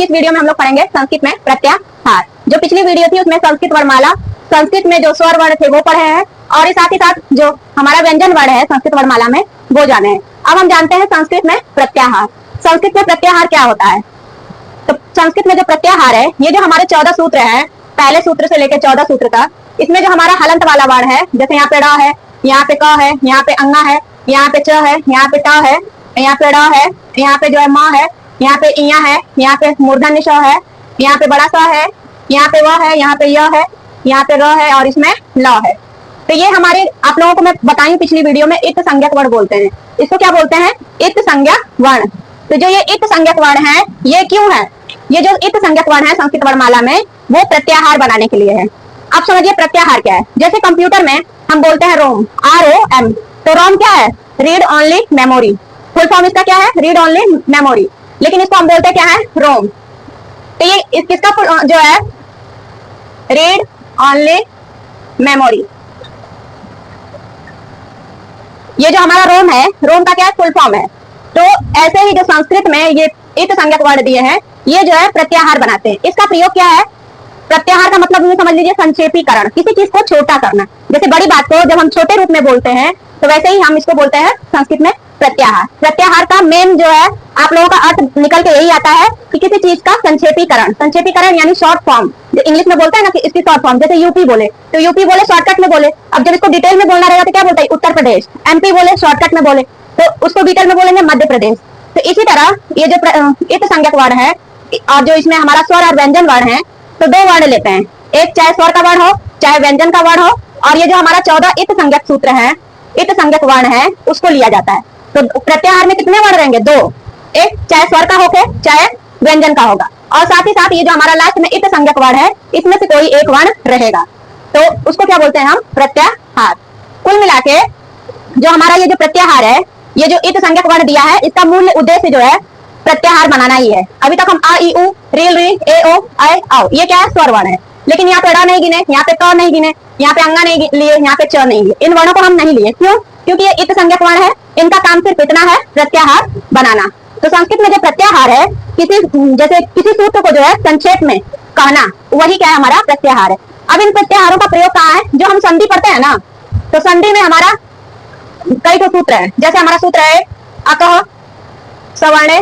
की इस वीडियो में हम लोग पढ़ेंगे संस्कृत में प्रत्याहार। जो पिछली वीडियो थी उसमें संस्कृत वर्णमाला, संस्कृत में जो स्वर वर्ण थे वो पढ़े हैं, और साथ ही साथ जो हमारा व्यंजन वर्ण है संस्कृत वर्णमाला में वो जाने हैं। अब हम जानते हैं संस्कृत में प्रत्याहार। संस्कृत में प्रत्याहार क्या होता है? तो संस्कृत में जो प्रत्याहार है, ये जो हमारे 14 सूत्र है, पहले सूत्र से लेकर 14 सूत्र तक, इसमें जो हमारा हलंत वाला वर्ण है, जैसे यहाँ पे ड़ है, यहाँ पे क है, यहाँ पे अंगा है, यहाँ पे च है, यहाँ पे ट है, यहाँ पे ड़ है, यहाँ पे जो है म है, यहाँ पे इया है, यहाँ पे मूर्धन्य श है, यहाँ पे बड़ा सा है, यहाँ पे व है, यहाँ पे य है, यहाँ पे र है और इसमें ल है। तो ये हमारे आप लोगों को मैं बताई पिछली वीडियो में इत्थ संज्ञक वर्ण बोलते हैं। इसको क्या बोलते हैं? इत्थ संज्ञक वर्ण। तो जो ये इत्थ संज्ञक वर्ण है ये क्यों है? ये जो इत्थ संज्ञक वर्ण है संस्कृत वर्णमाला में वो प्रत्याहार बनाने के लिए है। अब समझिए प्रत्याहार क्या है। जैसे कंप्यूटर में हम बोलते हैं रोम, ROM, तो रोम क्या है? Read only memory. Full form इसका क्या है? रीड ओनली मेमोरी, लेकिन इसको हम बोलते हैं क्या है? रोम। तो ये किसका जो है? Read only memory. ये जो हमारा रोम है, रोम का क्या है? फुल फॉर्म है। तो ऐसे ही जो संस्कृत में ये इत्थ संज्ञक वर्ण दिए हैं, ये जो है प्रत्याहार बनाते हैं। इसका प्रयोग क्या है? प्रत्याहार का मतलब ये समझ लीजिए संक्षेपीकरण, किसी चीज को छोटा करना। जैसे बड़ी बात को जब हम छोटे रूप में बोलते हैं तो वैसे ही हम इसको बोलते हैं संस्कृत में प्रत्याहार। प्रत्याहार का मेन जो है आप लोगों का अर्थ निकल के यही आता है कि किसी चीज का संक्षेपीकरण। संक्षेपीकरण यानी शॉर्ट फॉर्म। जो इंग्लिश में बोलते हैं ना कि इसकी शॉर्ट फॉर्म, जैसे यूपी बोले तो यूपी बोले शॉर्टकट में बोले। अब जब इसको डिटेल में बोलना रहेगा तो क्या बोलता है? उत्तर प्रदेश। MP बोले शॉर्टकट में बोले तो उसको डिटेल में बोलेंगे मध्य प्रदेश। तो इसी तरह ये जो इत्थ संज्ञक वर्ण है और जो इसमें हमारा स्वर और व्यंजन वर्ण है, तो दो वर्ण लेते हैं, एक चाहे स्वर का वर्ण हो चाहे व्यंजन का वर्ण हो, और ये जो हमारा 14 इत्थ संज्ञक सूत्र है, इत्थ संज्ञक वर्ण है, उसको लिया जाता है। तो प्रत्याहार में कितने वर्ण रहेंगे? दो, एक चाहे स्वर का होके चाहे व्यंजन का होगा, और साथ ही साथ ये जो हमारा लास्ट में इत्थ संज्ञक वर्ण है इसमें से कोई एक वर्ण रहेगा। तो उसको क्या बोलते हैं हम? प्रत्याहार। कुल मिला के जो हमारा ये जो प्रत्याहार है, ये जो इत्थ संज्ञक वर्ण दिया है, इसका मूल उद्देश्य जो है प्रत्याहार बनाना ही है। अभी तक हम आ ई उ रील री ए ओ ऐ औ ये क्या है? स्वर वर्ण है, लेकिन यहाँ पे ड़ नहीं गिने, यहाँ पे क नहीं गिने, यहाँ पे अंगा नहीं लिए, यहाँ पे च नहीं लिए। इन वर्णों को हम नहीं लिए। क्यों? क्योंकि ये इत्थ संज्ञक वर्ण है, इनका काम सिर्फ इतना है प्रत्याहार बनाना। तो संस्कृत में जो प्रत्याहार है, जैसे किसी सूत्र को जो है संक्षेप में कहना, वही क्या है? हमारा प्रत्याहार है। अब इन प्रत्याहारों का प्रयोग कहाँ है? जो हम संधि पढ़ते हैं ना, तो संधि में हमारा कई तो सूत्र है। जैसे हमारा सूत्र है अकः सवर्णे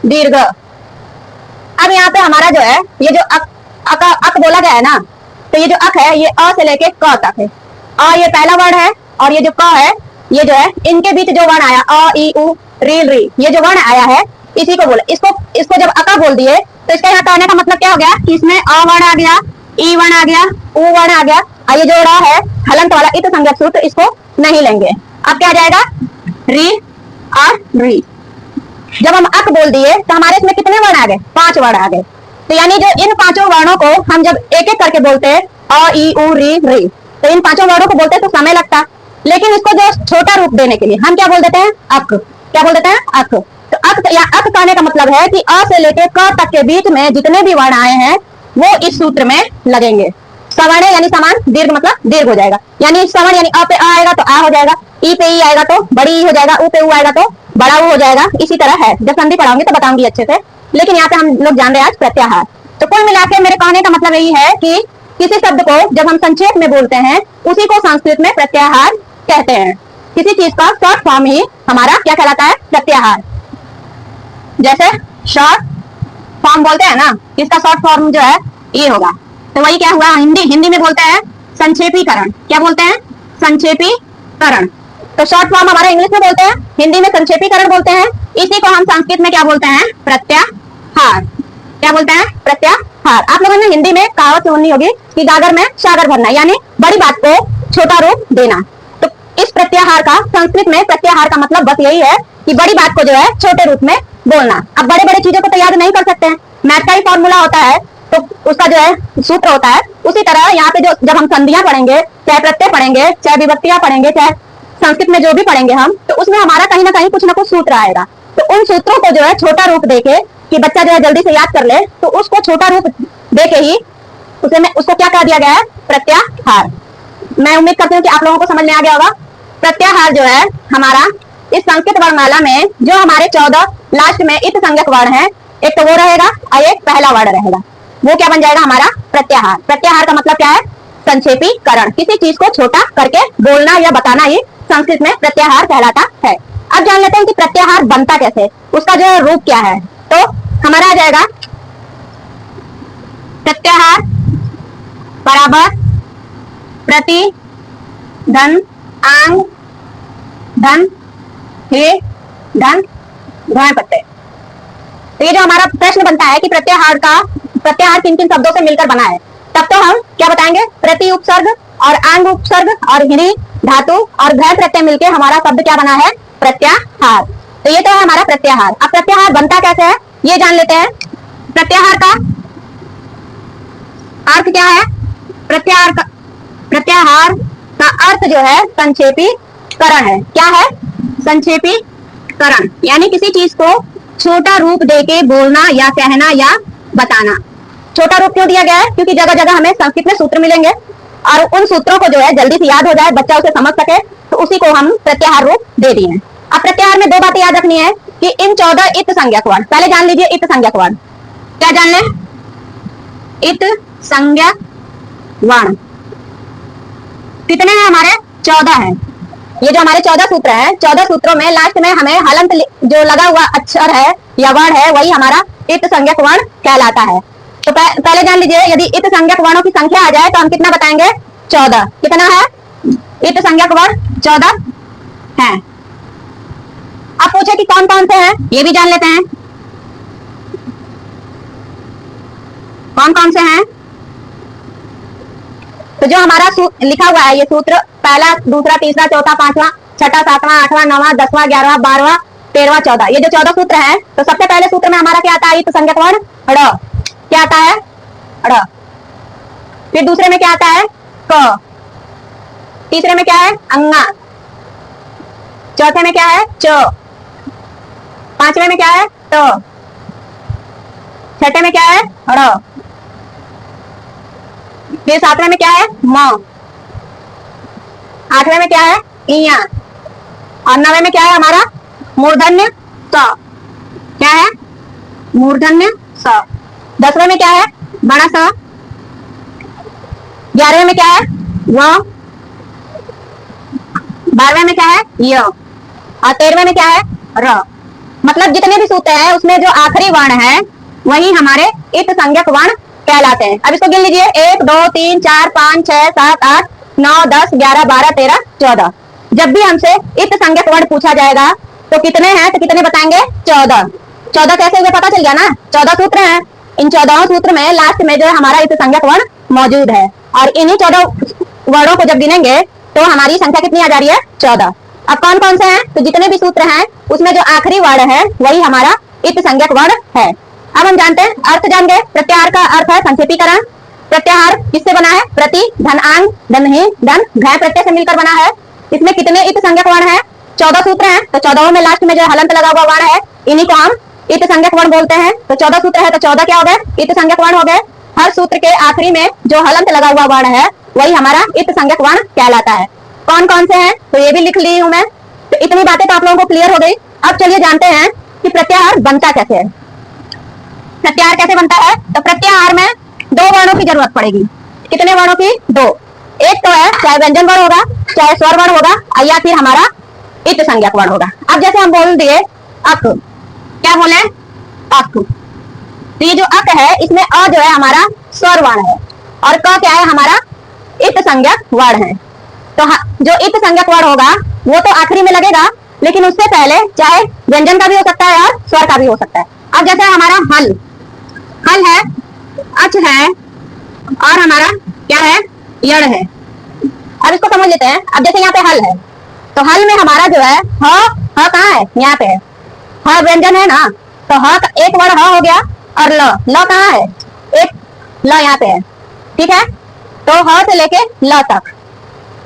दीर्घ। अब यहाँ पे हमारा जो है ये जो अक बोला गया है ना, तो ये जो अक है ये अ से लेके क तक है। अ ये पहला वर्ण है और ये जो क है ये जो है, इनके बीच जो वर्ण आया अ ई उ रील री, ये जो वर्ण आया है इसी को बोले। इसको जब अका बोल दिए तो इसका यहाँ कहने का मतलब क्या हो गया कि इसमें अ वर्ण आ गया, ई वर्ण आ गया, उ वर्ण आ गया, और ये जो ड़ है हलंत वाला इत्थ संज्ञक सूत्र, इसको नहीं लेंगे। अब क्या आ जाएगा? री और री। जब हम अक बोल दिए तो हमारे इसमें कितने वर्ण आ गए? 5 वर्ण आ गए। तो यानी जो इन 5 वर्णों को हम जब एक एक करके बोलते हैं अ ई उ री री, तो इन 5 वर्णों को बोलते तो समय लगता, लेकिन इसको जो छोटा रूप देने के लिए हम क्या बोल देते हैं? अक। क्या बोल देते हैं? अक। तो अक कहने का मतलब है कि अ से लेके क तक के बीच में जितने भी वर्ण आए हैं वो इस सूत्र में लगेंगे। सवर्ण यानी समान, दीर्घ मतलब दीर्घ हो जाएगा। यानी सवर्ण यानी अ पे आ आएगा तो आ हो जाएगा, ई पे ई आएगा तो बड़ी ई हो जाएगा, उ पे उ आएगा तो बड़ा उ हो जाएगा। इसी तरह है, जब संधि पढ़ाऊंगी तो बताऊंगी अच्छे से, लेकिन यहाँ पे हम लोग जान रहे हैं आज प्रत्याहार। तो कुल मिलाकर मेरे कहने का मतलब यही है कि किसी शब्द को जब हम संक्षेप में बोलते हैं उसी को संस्कृत में प्रत्याहार कहते हैं। किसी चीज का शॉर्ट फॉर्म ही हमारा क्या कहलाता है? प्रत्याहार। जैसे शॉर्ट फॉर्म बोलते हैं ना, इसका शॉर्ट फॉर्म जो है ये होगा, तो वही क्या हुआ? हिंदी में बोलते हैं संक्षेपीकरण। क्या बोलते हैं? संक्षेपीकरण। तो शॉर्ट फॉर्म हमारे इंग्लिश में बोलते हैं, हिंदी में संक्षेपीकरण बोलते हैं। इसी को हम संस्कृत में क्या बोलते हैं? प्रत्याहार। क्या बोलते हैं? प्रत्याहार। आप लोगों ने हिंदी में कहावत सुनी होगी कि गागर में सागर भरना, यानी बड़ी बात को छोटा रूप देना। तो इस प्रत्याहार का संस्कृत में प्रत्याहार का मतलब बस यही है कि बड़ी बात को जो है छोटे रूप में बोलना। अब बड़े बड़े चीजों को तो याद नहीं कर सकते हैं, मैथ का ही फॉर्मूला होता है तो उसका जो है सूत्र होता है। उसी तरह यहाँ पे जो जब हम संधियां पढ़ेंगे, चाहे प्रत्यय पढ़ेंगे, चाहे विभक्तियां पढ़ेंगे, चाहे संस्कृत में जो भी पढ़ेंगे हम, तो उसमें हमारा कहीं ना कहीं कुछ ना कुछ सूत्र आएगा। तो उन सूत्रों को जो है छोटा रूप देके कि बच्चा जो है जल्दी से याद कर ले, तो उसको छोटा रूप देके ही उसको क्या कह दिया गया है? प्रत्याहार। मैं उम्मीद करती हूँ कि आप लोगों को समझ में आ गया होगा। प्रत्याहार जो है हमारा इस संस्कृत वर्णमाला में जो हमारे 14 लास्ट में इत्थ संज्ञक वर्ण है, एक तो वो रहेगा और एक पहला वर्ड रहेगा, वो क्या बन जाएगा हमारा प्रत्याहार। प्रत्याहार का मतलब क्या है? संक्षेपीकरण, किसी चीज को छोटा करके बोलना या बताना ही संस्कृत में प्रत्याहार कहलाता है। अब जान लेते हैं कि प्रत्याहार बनता कैसे, उसका जो रूप क्या है। तो हमारा आ जाएगा प्रत्याहार बराबर प्रति धन आंग धन हे धन घय प्रत्यय। तो ये जो हमारा प्रश्न बनता है कि प्रत्याहार किन किन शब्दों से मिलकर बना है, तब तो हम क्या बताएंगे? प्रति उपसर्ग और आंग उपसर्ग और हिरी धातु और घय प्रत्यय मिलकर हमारा शब्द क्या बना है? प्रत्याहार। तो ये तो है हमारा प्रत्याहार। अब प्रत्याहार बनता कैसे है ये जान लेते हैं। प्रत्याहार का अर्थ क्या है? प्रत्याहार का अर्थ जो है संक्षेपीकरण है। क्या है? संक्षेपीकरण, यानी किसी चीज को छोटा रूप देके बोलना या कहना या बताना। छोटा रूप क्यों दिया गया है? क्योंकि जगह जगह हमें संस्कृत में सूत्र मिलेंगे और उन सूत्रों को जो है जल्दी से याद हो जाए, बच्चा उसे समझ सके, तो उसी को हम प्रत्याहार रूप दे दिए हैं। अब प्रत्याहार में दो बातें याद रखनी है कि इन 14 इत संज्ञक वर्ण, पहले जान लीजिए इत संज्ञक वर्ण क्या जान लें? इत संज्ञक वर्ण कितने हैं हमारे? 14 हैं। ये जो हमारे 14 सूत्र हैं, 14 सूत्रों में लास्ट में हमें हलंत जो लगा हुआ अक्षर है या वर्ण है वही हमारा इत संज्ञक वर्ण कहलाता है। तो पहले जान लीजिए, यदि इत संज्ञक वर्णों की संख्या आ जाए तो हम कितना बताएंगे? 14। कितना है? इत संज्ञक वर्ण 14 है। अब पूछे कि कौन कौन से हैं, ये भी जान लेते हैं। कौन कौन से हैं? तो जो हमारा लिखा हुआ है ये सूत्र, पहला दूसरा तीसरा चौथा पांचवा छठा सातवां आठवां नौवां 10वां 11वां 12वां 13वां 14, ये जो 14 सूत्र हैं, तो सबसे पहले सूत्र में हमारा क्या आता है? इत संज्ञक वर्ण ड़। क्या आता है? ड़। फिर दूसरे में क्या आता है? क। तीसरे में क्या है? अंगा। चौथे में क्या है? च। पांचवे में क्या है? ट। छठे में क्या है? ड़। फिर सातवें में क्या है? म। आठवें में क्या है? इया। और नवे में क्या है हमारा? मूर्धन्य स। क्या है? मूर्धन्य स। 10वें में क्या है? बड़ा सा। 11वें में क्या है? व। 12वें में क्या है? य। और 13वें में क्या है? र। मतलब जितने भी सूत्र हैं उसमें जो आखिरी वर्ण है वही हमारे इत संज्ञक वर्ण कहलाते हैं। अब इसको गिन लीजिए, 1 2 3 4 5 6 7 8 9 10 11 12 13 14। जब भी हमसे इत संज्ञक वर्ण पूछा जाएगा तो कितने हैं, तो कितने बताएंगे? 14। 14 कैसे हुए पता चल गया ना? 14 सूत्र हैं। इन 14 सूत्र में लास्ट में जो है हमारा इत संज्ञक वर्ण मौजूद है, और इन्हीं 14 वर्णों को जब गिनेंगे तो हमारी संख्या कितनी आ जा रही है? 14। अब कौन कौन से हैं? तो जितने भी सूत्र हैं उसमें जो आखिरी वर्ण है वही हमारा इत संज्ञक वर्ण है। अब हम जानते हैं, अर्थ जान गए। प्रत्याहार का अर्थ है संक्षेपीकरण। प्रत्याहार किससे बना है? प्रति धन आंग धन ही धन घय प्रत्यय से मिलकर बना है। इसमें कितने इत संज्ञक वर्ण है? 14 सूत्र हैं। तो 14 में लास्ट में जो हलंत लगा हुआ वर्ण है इन्हीं को हम इत संज्ञक वर्ण बोलते हैं। तो 14 सूत्र है तो 14 क्या हो गए? इत संज्ञक वर्ण हो गए। हर सूत्र के आखिरी में जो हलंत लगा हुआ वर्ण है वही हमारा इत संज्ञक वर्ण कहलाता है। कौन कौन से हैं तो ये भी लिख ली हूं मैं। तो इतनी बातें तो आप लोगों को क्लियर हो गई। अब चलिए जानते हैं कि प्रत्याहार बनता कैसे है। प्रत्याहार कैसे बनता है? तो प्रत्याहार में 2 वर्णों की जरूरत पड़ेगी। कितने वर्णों की? 2। एक तो है चाहे व्यंजन वर्ण होगा चाहे स्वर वर्ण होगा या फिर हमारा इत संज्ञक वर्ण होगा। अब जैसे हम बोल दिए अक, क्या बोले? अक। तो ये जो अक है इसमें अ जो है हमारा स्वर वर्ण है और क क्या है? हमारा इत संज्ञक वर्ण है। तो जो इत संज्ञक वर्ण होगा वो तो आखिरी में लगेगा, लेकिन उससे पहले चाहे व्यंजन का भी हो सकता है और स्वर का भी हो सकता है। अब जैसे हमारा हल, हल है, अच है और हमारा क्या है? यड़ है। अब इसको समझ लेते हैं। अब जैसे यहाँ पे हल है तो हल में हमारा जो है ह कहाँ है? यहाँ पे है। ह व्यंजन है ना, तो ह एक वर्ण ह हो गया और ल कहाँ है? एक ल यहाँ पे है। ठीक है, तो ह से लेके ल तक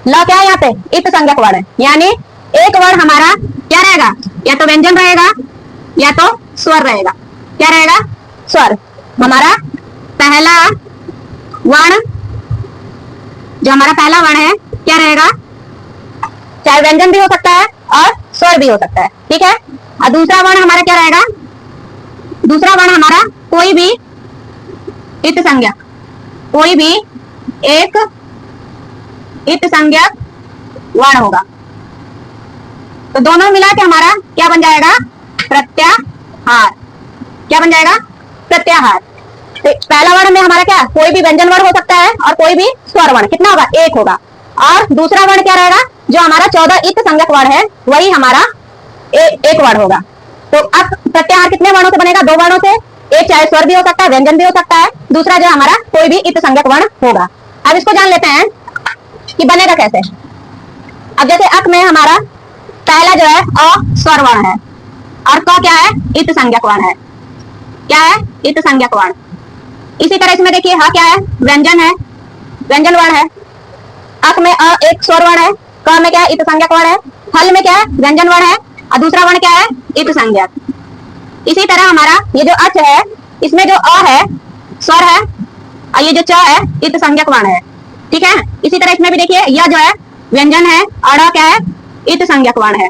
ल क्या है? यहाँ पे इत संज्ञक वर्ण है, यानी एक वर्ण हमारा क्या रहेगा? या तो व्यंजन रहेगा या तो स्वर रहेगा। क्या रहेगा? स्वर। हमारा पहला वर्ण, जो हमारा पहला वर्ण है क्या रहेगा? चाहे व्यंजन भी हो सकता है और स्वर भी हो सकता है। ठीक है, और दूसरा वर्ण हमारा क्या रहेगा? दूसरा वर्ण हमारा कोई भी इत संज्ञक, कोई भी एक इत संज्ञक वर्ण होगा। तो दोनों मिला के हमारा क्या बन जाएगा? प्रत्याहार। क्या बन जाएगा? प्रत्याहार। तो पहला वर्ण में हमारा क्या, कोई भी व्यंजन वर्ण हो सकता है और कोई भी स्वर वर्ण, कितना होगा? एक होगा। और दूसरा वर्ण क्या रहेगा? जो हमारा 14 इत संज्ञक वर्ण है वही हमारा एक वर्ण होगा। तो अब प्रत्याहार कितने वर्णों से बनेगा? 2 वर्णों से। एक चाहे स्वर भी हो सकता है, व्यंजन भी हो सकता है, दूसरा जो हमारा कोई भी इत संज्ञक वर्ण होगा। अब इसको जान लेते हैं कि बनेगा कैसे। अब जैसे अक में हमारा पहला जो है अ स्वर वर्ण है और क क्या है? इत संज्ञक वर्ण है। क्या है? इत संज्ञक वर्ण। इसी तरह इसमें देखिए ह क्या है? व्यंजन है, व्यंजन वर्ण है। अक में अ एक स्वर वर्ण है, क में क्या है? इत संज्ञक वर्ण है, हल में क्या है? व्यंजन वर्ण है और दूसरा वर्ण क्या है? इत संज्ञक। इसी तरह हमारा ये जो अच है, इसमें जो अ है स्वर है और ये जो च है इत संज्ञक वर्ण है। ठीक है। इसी तरह इसमें भी देखिए यह जो है व्यंजन है और अ क्या है? इत संज्ञक वर्ण है।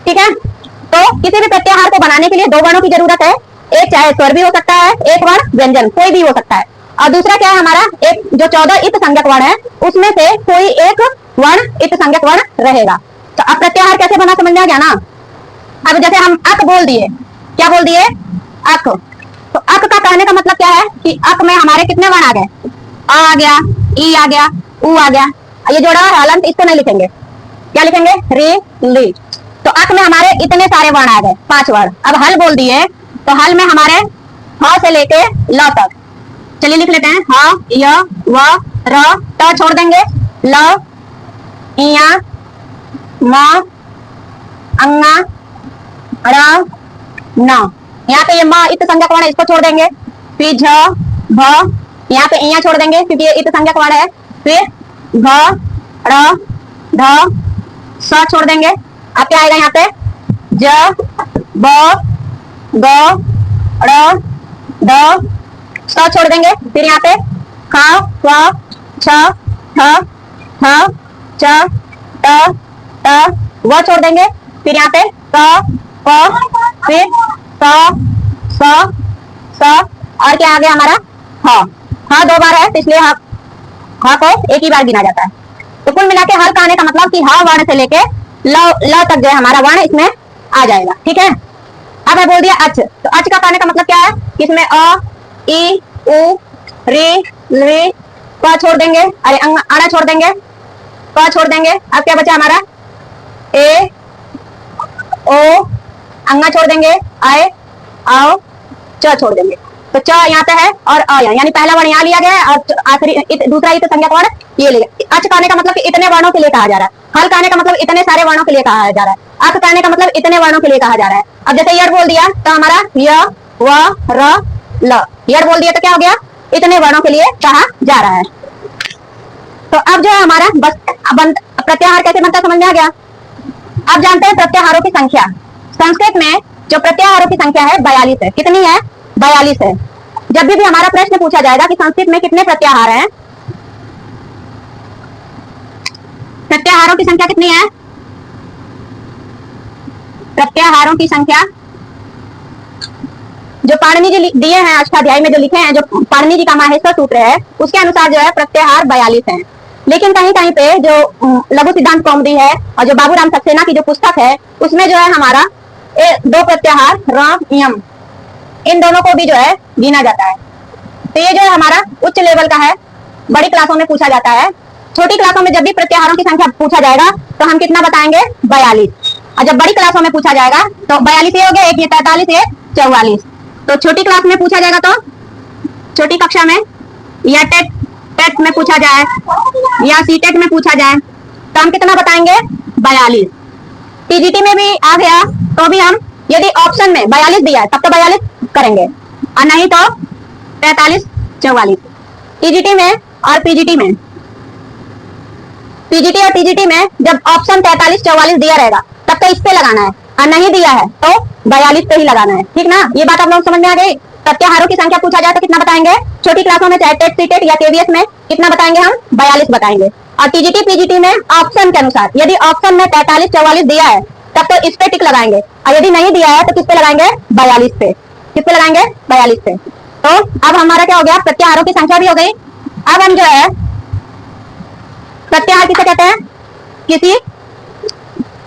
ठीक है। तो किसी भी प्रत्याहार को बनाने के लिए 2 वर्णों की जरूरत है। एक चाहे स्वर भी हो सकता है, एक वर्ण व्यंजन कोई भी हो सकता है, और दूसरा क्या है हमारा? एक जो 14 इत संज्ञक वर्ण है उसमें से कोई एक वर्ण इत संज्ञक वर्ण रहेगा। तो अब प्रत्याहार कैसे बना समझ में आ गया ना। अब जैसे हम अक बोल दिए, क्या बोल दिए? अक। तो अक का कहने का मतलब क्या है कि अक में हमारे कितने वर्ण आ गए? आ गया, ई आ गया, उ आ गया। ये जोड़ा है हलंत, इसको नहीं लिखेंगे। क्या लिखेंगे? रे ली। तो अक में हमारे इतने सारे वर्ण आ गए, 5 वर्ण। अब हल बोल दिए तो हल में हमारे ह से लेके ल तक, चलिए लिख लेते हैं। ह, य, व, र, त छोड़ देंगे, ल, इया, म, अंगा, र, न। यहाँ पे ये म इत संज्ञक वर्ण है, इसको छोड़ देंगे। फिर झ, भ, यहाँ पे इया छोड़ देंगे क्योंकि ये इत संज्ञक वर्ण है। फिर घ, र, ढ, स छोड़ देंगे। अब क्या आएगा यहाँ पे? ज, ब, ग, ड़, ढ, स छोड़ देंगे। फिर यहाँ पे ख, व, छ, ठ, ह, च, ट, ट, व छोड़ देंगे। फिर यहाँ पे क, प, फिर स, स, और क्या आ गया हमारा? ह। ह 2 बार है तो इसलिए ह को एक ही बार गिना जाता है। तो कुल मिला के हल का आने का मतलब कि ह वर्ण से लेके ल तक जो है हमारा वर्ण इसमें आ जाएगा। ठीक है। अब मैं बोल दिया अच, तो अच का कहने का मतलब क्या है? इसमें अ, ई, उ, रे, ले, प छोड़ देंगे, अरे अड़ा छोड़ देंगे, प छोड़ देंगे। अब क्या बचा हमारा? ए, ओ, अंगा छोड़ देंगे, आए, आओ, च छोड़ देंगे। तो च यहाँ पे है और अ यानी पहला वर्ण यहाँ लिया गया है और आखिरी दूसरा इत संज्ञक वर्ण ये लिया। अच कहने का मतलब इतने वर्णों के लिए कहा जा रहा है। हल कहने का मतलब इतने सारे वर्णों के लिए कहा जा रहा है। अक कहने का मतलब इतने वर्णों के लिए कहा जा रहा है। अब जैसे यड़ बोल दिया तो हमारा य, व, र, ल, यड़ बोल दिया तो क्या हो गया? इतने वर्णों के लिए कहा जा रहा है। तो अब जो है हमारा बस प्रत्याहार कैसे बनता समझ में आ गया। अब जानते हैं प्रत्याहारों की संख्या। संस्कृत में जो प्रत्याहारों की संख्या है 42 है। कितनी है? 42 है। जब भी हमारा प्रश्न पूछा जाएगा कि संस्कृत में कितने प्रत्याहार हैं, प्रत्याहारों की संख्या कितनी है? प्रत्याहारों की संख्या जो पाणिनि जी दिए हैं अष्टाध्यायी में जो लिखे हैं, जो पाणिनि जी का माहेश्वर सूत्र है उसके अनुसार जो है प्रत्याहार 42 है। लेकिन कहीं कहीं पे जो लघु सिद्धांत कौमुदी है और जो बाबूराम सक्सेना की जो पुस्तक है उसमें जो है हमारा 2 प्रत्याहार र, यम, इन दोनों को भी जो है गिना जाता है। तो ये जो है हमारा उच्च लेवल का है, बड़ी क्लासों में पूछा जाता है। छोटी क्लासों में जब भी प्रत्याहारों की संख्या पूछा जाएगा तो हम कितना बताएंगे? 42। और जब बड़ी क्लासों में पूछा जाएगा तो 42 ये हो गया, एक ये 43, ये 44। तो छोटी क्लास में पूछा जाएगा तो छोटी कक्षा में या टेट में पूछा जाए या सीटेट में पूछा जाए तो हम कितना बताएंगे? 42। टीजीटी में भी आ गया तो भी हम यदि ऑप्शन में 42 दिया है तब तो 42 करेंगे और नहीं तो 43, 44। टीजीटी में और पीजीटी में, पीजीटी और टीजीटी में जब ऑप्शन 43, 44 दिया रहेगा तब तो इस पे लगाना है और नहीं दिया है तो 42 पे ही लगाना है। ठीक ना। ये बात आप लोग समझ में आ गई। प्रत्याहारों की संख्या पूछा जाए तो कितना बताएंगे? छोटी क्लासों में चाहे टेट, सीटेट या केवीएस में कितना बताएंगे? हम 42 बताएंगे। और टीजीटी, पीजीटी में ऑप्शन के अनुसार यदि ऑप्शन में 43, 44 दिया है तब तो इस पे टिक लगाएंगे और यदि नहीं दिया है तो किस पे लगाएंगे? 42 पे। किस पे लगाएंगे? 42 पे। तो अब हमारा क्या हो गया? प्रत्याहारों की संख्या भी हो गई। अब हम जो है प्रत्याहार किसे कहते हैं? किसी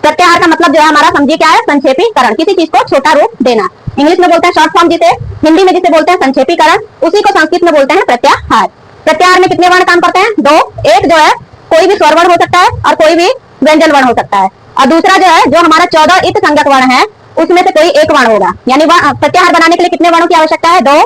प्रत्याहार का मतलब जो है हमारा, समझिए क्या है? संक्षेपीकरण, किसी चीज को छोटा रूप देना। इंग्लिश में बोलते हैं शॉर्ट फॉर्म, जिसे हिंदी में जिसे बोलते हैं संक्षेपीकरण, उसी को संस्कृत में बोलते हैं प्रत्याहार। प्रत्याहार में कितने वर्ण काम करते हैं? 2। एक जो है कोई भी स्वर वर्ण हो सकता है और कोई भी व्यंजन वर्ण हो सकता है, और दूसरा जो है जो हमारा 14 इत संज्ञक वर्ण है उसमें से कोई एक वर्ण होगा। यानी प्रत्याहार बनाने के लिए कितने वर्णों की आवश्यकता है? 2।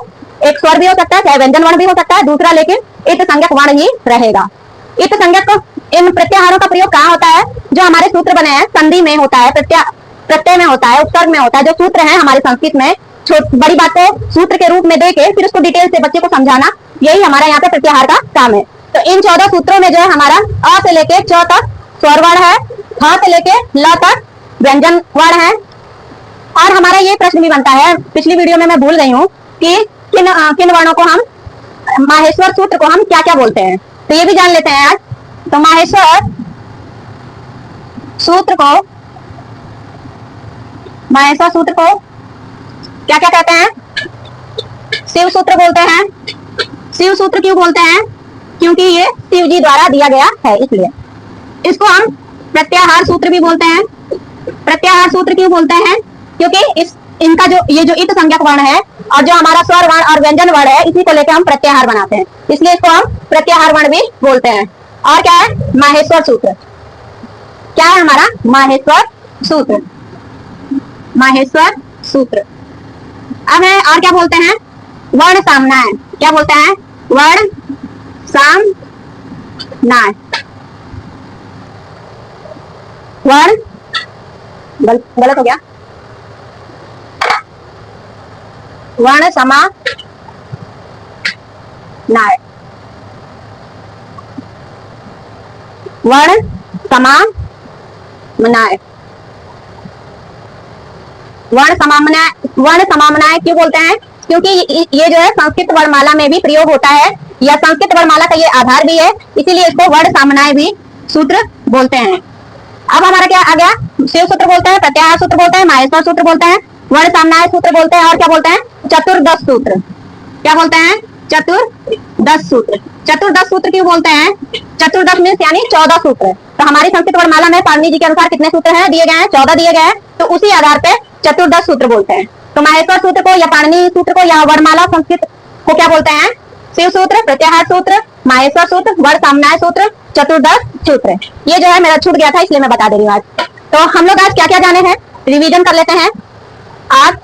एक स्वर भी हो सकता है, चाहे व्यंजन वर्ण भी हो सकता है, दूसरा लेकिन इत संज्ञक वर्ण ही रहेगा। इत संज्ञक इन प्रत्याहारों का प्रयोग कहाँ होता है? जो हमारे सूत्र बने हैं संधि में होता है, प्रत्यय में होता है, उपसर्ग में होता है। जो सूत्र है हमारे संस्कृत में, बड़ी बात को सूत्र के रूप में देके फिर उसको डिटेल से बच्चे को समझाना, यही हमारा यहाँ पे प्रत्याहार का काम है। तो इन 14 सूत्रों में जो है हमारा अ से लेके च तक स्वर वर्ण है, ह से लेके ल तक व्यंजन वर्ण है। और हमारा ये प्रश्न भी बनता है, पिछली वीडियो में मैं भूल गई हूँ कि किन वर्णों को हम, माहेश्वर सूत्र को हम क्या क्या बोलते हैं, तो ये भी जान लेते हैं आज। तो माहेश्वर सूत्र को क्या क्या कहते हैं? शिव सूत्र बोलते हैं। शिव सूत्र क्यों बोलते हैं? क्योंकि ये शिव जी द्वारा दिया गया है, इसलिए इसको हम प्रत्याहार सूत्र भी बोलते हैं। प्रत्याहार सूत्र क्यों बोलते हैं? क्योंकि इनका ये जो इत संज्ञक वर्ण है और जो हमारा स्वर वर्ण और व्यंजन वर्ण है, इसी को लेकर हम प्रत्याहार बनाते हैं, इसलिए इसको हम प्रत्याहार वर्ण भी बोलते हैं। और क्या है? माहेश्वर सूत्र। क्या है हमारा? माहेश्वर सूत्र। माहेश्वर सूत्र। अब है और क्या बोलते हैं? वर्ण सामनाय। क्या बोलते हैं? वर्ण सामनाय। वर्ण गलत हो गया, वर्ण समानाय। वर्ण समानाय। वर्ण समानाय क्यों बोलते हैं? क्योंकि ये जो है संस्कृत वर्णमाला में भी प्रयोग होता है, या संस्कृत वर्णमाला का ये आधार भी है, इसीलिए इसको वर्ण सामनाय भी सूत्र बोलते हैं। अब हमारा क्या आ गया? शिव सूत्र बोलते हैं, प्रत्याहार सूत्र बोलते हैं, माहेश्वर सूत्र बोलते हैं, वर्ण सामनाय सूत्र बोलते हैं, और क्या बोलते हैं? चतुर्दश सूत्र। क्या बोलते हैं? चतुर्दश सूत्र। चतुर्दश सूत्र क्यों बोलते हैं? चतुर्दश मीन्स यानी 14 सूत्र। तो हमारी संस्कृत वर्णमाला में पाणिनि जी के अनुसार कितने सूत्र हैं? दिए गए हैं 14 दिए गए हैं, तो उसी आधार पे चतुर्दश सूत्र बोलते हैं। तो माहेश्वर सूत्र को या पाणिनि सूत्र को या वर्णमाला संस्कृत को क्या बोलते हैं? शिव सूत्र, प्रत्याहार सूत्र, माहेश्वर सूत्र, वर्ण सामनाय सूत्र, चतुर्दश सूत्र। ये जो है मेरा छूट गया था, इसलिए मैं बता दे रही हूँ आज। तो हम लोग आज क्या क्या जाने हैं, रिवीजन कर लेते हैं। आज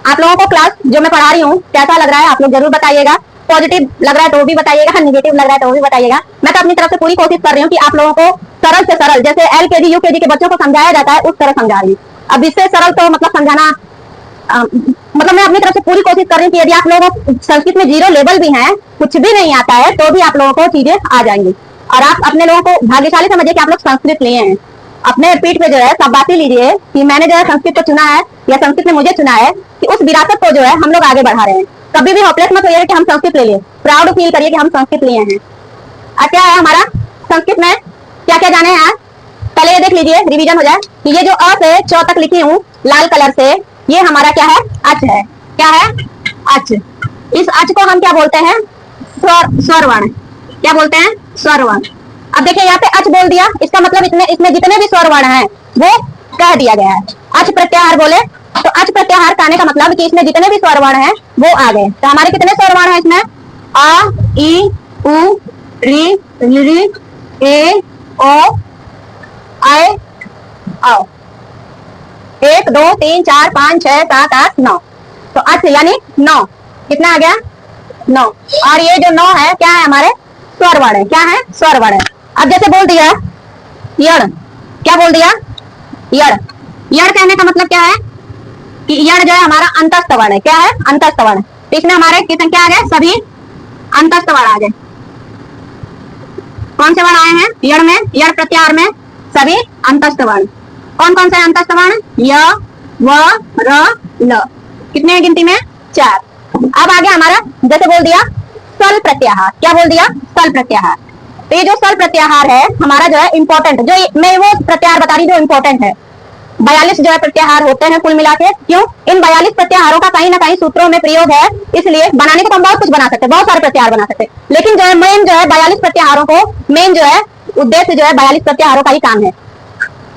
आप लोगों को क्लास जो मैं पढ़ा रही हूँ कैसा लग रहा है आप लोग जरूर बताइएगा। पॉजिटिव लग रहा है तो भी बताइएगा, नेगेटिव लग रहा है तो भी बताइएगा। मैं तो अपनी तरफ से पूरी कोशिश कर रही हूँ कि आप लोगों को सरल से सरल, जैसे LKG UKG के बच्चों को समझाया जाता है उस तरह समझा रही हूँ। अब इससे सरल तो मतलब समझाना, मतलब मैं अपनी तरफ से पूरी कोशिश कर रही हूँ कि यदि आप लोगों को संस्कृत में 0 लेवल भी है, कुछ भी नहीं आता है, तो भी आप लोगों को चीजें आ जाएंगी। और आप अपने लोगों को भाग्यशाली समझिए कि आप लोग संस्कृत लिए हैं। अपने पीठ पे जो है शाबाशी लीजिए कि मैंने जो है संस्कृत को चुना है, या संस्कृत ने मुझे चुना है, कि उस विरासत को जो है हम लोग आगे बढ़ा रहे हैं। कभी भी होपलेस मत होइए कि हम संस्कृत ले लिए, प्राउड फील करिए कि हम संस्कृत लिए हैं। क्या है हमारा संस्कृत में क्या क्या जाने हैं? पहले ये देख लीजिए, रिवीजन हो जाए कि ये जो अ से च तक लिखी हूँ लाल कलर से, ये हमारा क्या है? अच है। क्या है? अच। इस अच को हम क्या बोलते हैं? स्वर वर्ण। क्या बोलते हैं? स्वर वर्ण। अब देखिए यहाँ पे अच बोल दिया, इसका मतलब इसमें जितने भी स्वर वर्ण हैं वो कह दिया गया है। अच प्रत्याहार बोले तो अच प्रत्याहार कहने का मतलब कि इसमें जितने भी स्वर वर्ण हैं वो आ गए। तो हमारे कितने स्वर वर्ण हैं इसमें? आ, ई, उ, री, री, ए, ओ, आए, आओ। 1 2 3 4 5 6 7 8 9। तो अच यानी 9। कितना आ गया? 9। और ये जो 9 है क्या है? हमारे स्वर वर्ण है। क्या है? स्वर वर्ण है। अब जैसे बोल दिया यण। क्या बोल दिया? यण। यण कहने का मतलब क्या है? कि यण जो है हमारा अंतस्थ वर्ण है। क्या है? अंतस्थ वर्ण। इसमें हमारे कितने क्या आ गए? सभी अंतस्थ वर्ण आ गए। कौन से वर्ण आए हैं यण में? यण प्रत्याहार में सभी अंतस्थ वर्ण। कौन कौन से अंतस्थ वर्ण? य, व, र, ल। कितने गिनती में? 4। अब आ गया हमारा, जैसे बोल दिया सल प्रत्याहार। क्या बोल दिया? सल प्रत्याहार। तो ये जो सल प्रत्याहार है हमारा जो है इंपॉर्टेंट, जो मैं वो प्रत्याहार बता रही जो इंपॉर्टेंट है। 42 जो है प्रत्याहार होते हैं कुल मिला के। क्यों? इन 42 प्रत्याहारों का कहीं ना कहीं सूत्रों में प्रयोग है, इसलिए बनाने को तो हम बहुत कुछ बना सकते हैं, बहुत सारे प्रत्याहार बना सकते हैं, लेकिन जो है मेन जो है 42 प्रत्याहारों को, मेन जो है उद्देश्य जो है 42 प्रत्याहारों का ही काम है।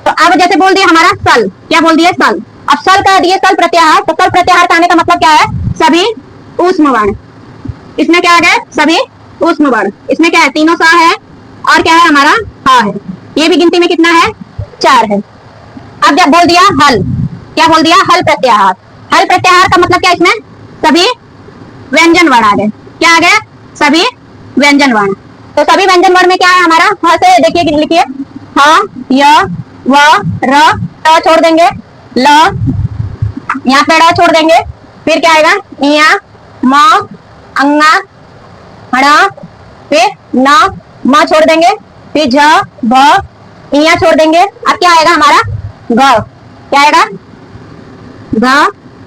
तो अब जैसे बोल दिया हमारा सल, क्या बोल दिया? सल। अब सल कह दिए सल प्रत्याहार, तो सल प्रत्याहार कहने का मतलब क्या है? सभी ऊष्म वर्ण। इसमें क्या आ गया? सभी ऊष्म वर्ण। इसमें क्या है? तीनों सा है और क्या है हमारा? हा है। ये भी गिनती में कितना है? 4 है। अब जब बोल दिया हल, क्या बोल दिया? हल प्रत्याहार। हल प्रत्याहार का मतलब क्या? इसमें सभी व्यंजन वर्ण आ गए। क्या आ गए? सभी व्यंजन वर्ण। तो सभी व्यंजन वर्ण में क्या है हमारा? ह से देखिए, लिखिए ह, य, व, र, त छोड़ देंगे, ल, यहाँ पे ड़ छोड़ देंगे, फिर क्या आएगा? इया, म, अंगा, हड़ा, फिर न, म छोड़ देंगे, फिर झ, भ, इया छोड़ देंगे। अब क्या आएगा हमारा? ग। क्या आएगा? ग,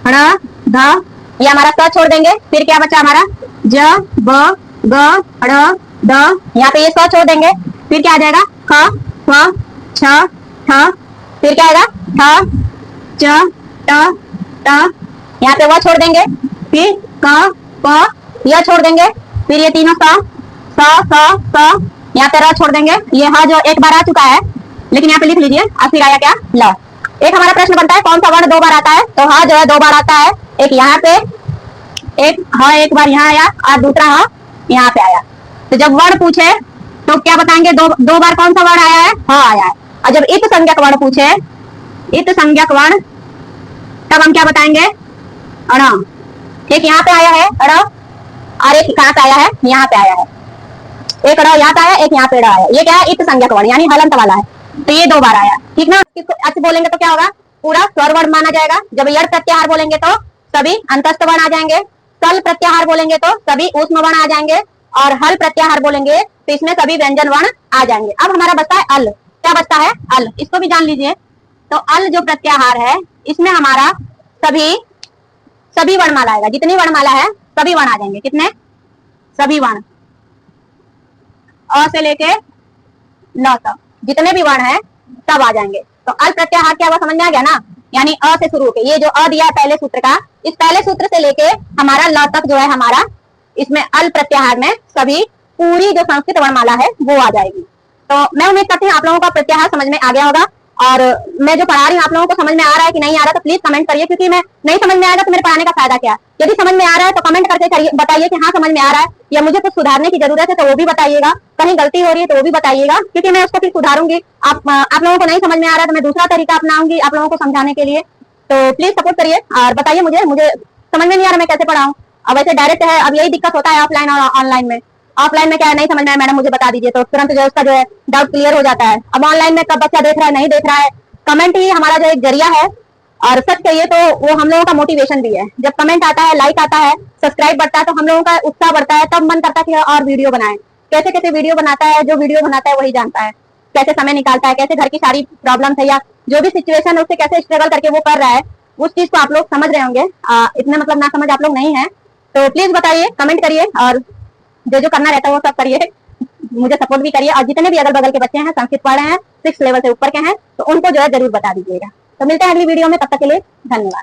ड़, ध, ये हमारा स छोड़ देंगे, फिर क्या बचा हमारा? ज, ब, ग, ड़, द, यहाँ पे ये स छोड़ देंगे, फिर क्या आ जाएगा? ख, फ, छ, ठ, फिर क्या आएगा? ठ, च, ट, ट, यहाँ पे वह छोड़ देंगे, फिर क, प, यह छोड़ देंगे, फिर ये तीनों स, यहाँ पे र छोड़ देंगे। ये ह जो एक बार आ चुका है, लेकिन यहाँ पे लिख लीजिए। अब फिर आया क्या? ल। एक हमारा प्रश्न बनता है कौन सा वर्ण 2 बार आता है? तो ह जो है 2 बार आता है, एक यहाँ पे, एक ह एक बार यहाँ आया और दूसरा ह यहाँ पे आया। तो जब वर्ण पूछे तो क्या बताएंगे? दो बार कौन सा वर्ण आया है? ह आया है। और जब इत संज्ञक वर्ण पूछे, इत संज्ञक वर्ण, तब हम क्या बताएंगे? अण। एक यहाँ पे आया है अण और एक कहाँ पे आया है? यहाँ पे आया है। एक अण यहाँ पे आया, एक यहाँ पे अण आया। ये क्या है? इत संज्ञक वर्ण यानी हलंत वाला है। तो ये 2 बार आया, ठीक ना? इसको अच्छे बोलेंगे तो क्या होगा? पूरा स्वर वर्ण माना जाएगा। जब यड़ प्रत्याहार बोलेंगे तो सभी अंतस्थ वर्ण आ जाएंगे। सल प्रत्याहार बोलेंगे तो सभी ऊष्म वर्ण आ जाएंगे, और हल प्रत्याहार बोलेंगे तो इसमें सभी व्यंजन वर्ण आ जाएंगे। अब हमारा बचता है अल। क्या बचता है? अल। इसको भी जान लीजिए। तो अल जो प्रत्याहार है, इसमें हमारा सभी वर्णमाला आएगा। जितनी वर्णमाला है सभी वर्ण आ जाएंगे। कितने? सभी वर्ण, अ से लेके ल तक जितने भी वर्ण है सब आ जाएंगे। तो अल प्रत्याहार क्या हुआ? समझ में आ गया ना? यानी अ से शुरू होके, ये जो अ दिया है पहले सूत्र का, इस पहले सूत्र से लेके हमारा ल तक जो है हमारा, इसमें अल प्रत्याहार में सभी पूरी जो संस्कृत वर्णमाला है वो आ जाएगी। तो मैं उम्मीद करती हूँ आप लोगों का प्रत्याहार समझ में आ गया होगा, और मैं जो पढ़ा रही हूँ आप लोगों को समझ में आ रहा है कि नहीं आ रहा, तो प्लीज कमेंट करिए, क्योंकि मैं नहीं समझ में आएगा तो मेरे पढ़ाने का फायदा क्या? यदि समझ में आ रहा है तो कमेंट करके बताइए कि हाँ समझ में आ रहा है, या मुझे कुछ सुधारने की जरूरत है तो वो भी बताइएगा, कहीं गलती हो रही है तो वो भी बताइएगा, क्योंकि मैं उसको फिर सुधारूंगी। आप लोगों को नहीं समझ में आ रहा है तो मैं दूसरा तरीका अपनाऊंगी आप लोगों को समझाने के लिए। तो प्लीज सपोर्ट करिए और बताइए मुझे समझ में नहीं आ रहा मैं कैसे पढ़ाऊँ। अब वैसे डायरेक्ट है, अब यही दिक्कत होता है ऑफलाइन और ऑनलाइन में। ऑफलाइन में क्या है, नहीं समझ में आया मैडम मुझे बता दीजिए, तो तुरंत जो उसका जो है डाउट क्लियर हो जाता है। अब ऑनलाइन में कब बच्चा देख रहा है नहीं देख रहा है, कमेंट ही हमारा जो एक जरिया है, और सच कहिए तो वो हम लोगों का मोटिवेशन भी है। जब कमेंट आता है, लाइक आता है, सब्सक्राइब बढ़ता है, तो हम लोगों का उत्साह बढ़ता है, तब मन करता है कि और वीडियो बनाएं। कैसे कैसे वीडियो बनाता है, जो वीडियो बनाता है वही जानता है, कैसे समय निकालता है, कैसे घर की सारी प्रॉब्लम है या जो भी सिचुएशन है उससे कैसे स्ट्रगल करके वो कर रहा है, उस चीज को आप लोग समझ रहे होंगे। इतने मतलब ना समझ आप लोग नहीं है, तो प्लीज बताइए, कमेंट करिए, और जो करना रहता है वो सब करिए, मुझे सपोर्ट भी करिए। और जितने भी अगल बगल के बच्चे हैं, संस्कृत पढ़ रहे हैं, 6 लेवल से ऊपर के हैं, तो उनको जो है जरूर बता दीजिएगा। तो मिलते हैं अगली वीडियो में, तब तक के लिए धन्यवाद।